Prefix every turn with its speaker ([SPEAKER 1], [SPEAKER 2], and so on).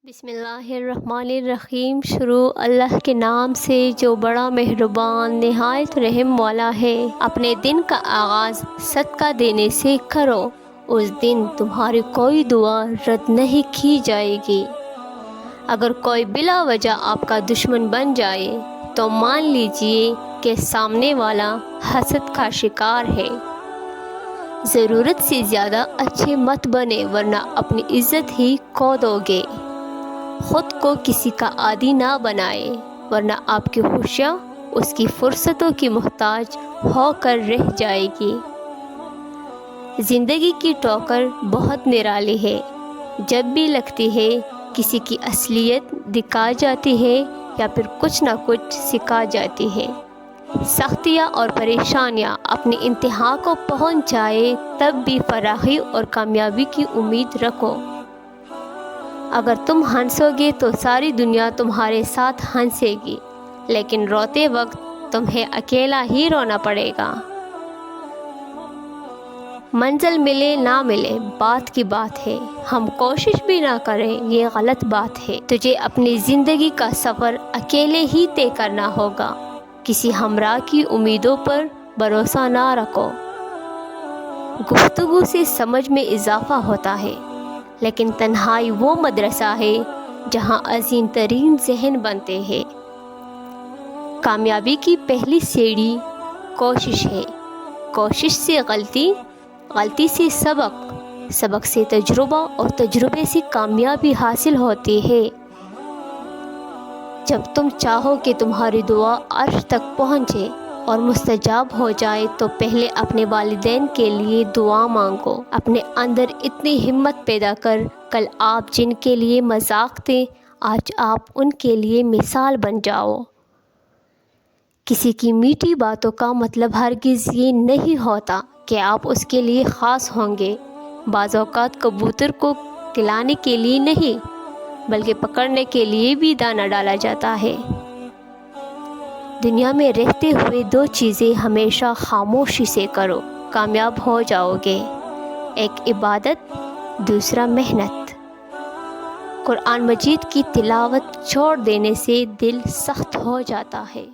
[SPEAKER 1] بسم اللہ الرحمن الرحیم۔ شروع اللہ کے نام سے جو بڑا مہربان نہایت رحم والا ہے۔ اپنے دن کا آغاز صدقہ دینے سے کرو، اس دن تمہاری کوئی دعا رد نہیں کی جائے گی۔ اگر کوئی بلا وجہ آپ کا دشمن بن جائے تو مان لیجئے کہ سامنے والا حسد کا شکار ہے۔ ضرورت سے زیادہ اچھے مت بنے ورنہ اپنی عزت ہی کھو دو گے۔ خود کو کسی کا عادی نہ بنائے ورنہ آپ کی خوشیاں اس کی فرصتوں کی محتاج ہو کر رہ جائے گی۔ زندگی کی ٹھوکر بہت نرالی ہے، جب بھی لگتی ہے کسی کی اصلیت دکھا جاتی ہے یا پھر کچھ نہ کچھ سکھا جاتی ہے۔ سختیاں اور پریشانیاں اپنی انتہا کو پہنچ جائے تب بھی فلاحی اور کامیابی کی امید رکھو۔ اگر تم ہنسو گے تو ساری دنیا تمہارے ساتھ ہنسے گی، لیکن روتے وقت تمہیں اکیلا ہی رونا پڑے گا۔ منزل ملے نہ ملے بات کی بات ہے، ہم کوشش بھی نہ کریں یہ غلط بات ہے۔ تجھے اپنی زندگی کا سفر اکیلے ہی طے کرنا ہوگا، کسی ہمراہ کی امیدوں پر بھروسہ نہ رکھو۔ گفتگو سے سمجھ میں اضافہ ہوتا ہے، لیکن تنہائی وہ مدرسہ ہے جہاں عظیم ترین ذہن بنتے ہیں۔ کامیابی کی پہلی سیڑھی کوشش ہے، کوشش سے غلطی، غلطی سے سبق، سبق سے تجربہ اور تجربے سے کامیابی حاصل ہوتی ہے۔ جب تم چاہو کہ تمہاری دعا عرش تک پہنچے اور مستجاب ہو جائے تو پہلے اپنے والدین کے لیے دعا مانگو۔ اپنے اندر اتنی ہمت پیدا کر، کل آپ جن کے لیے مذاق تھے آج آپ ان کے لیے مثال بن جاؤ۔ کسی کی میٹھی باتوں کا مطلب ہرگز یہ نہیں ہوتا کہ آپ اس کے لیے خاص ہوں گے۔ بعض اوقات کبوتر کو کھلانے کے لیے نہیں بلکہ پکڑنے کے لیے بھی دانہ ڈالا جاتا ہے۔ دنیا میں رہتے ہوئے دو چیزیں ہمیشہ خاموشی سے کرو، کامیاب ہو جاؤ گے، ایک عبادت، دوسرا محنت۔ قرآن مجید کی تلاوت چھوڑ دینے سے دل سخت ہو جاتا ہے۔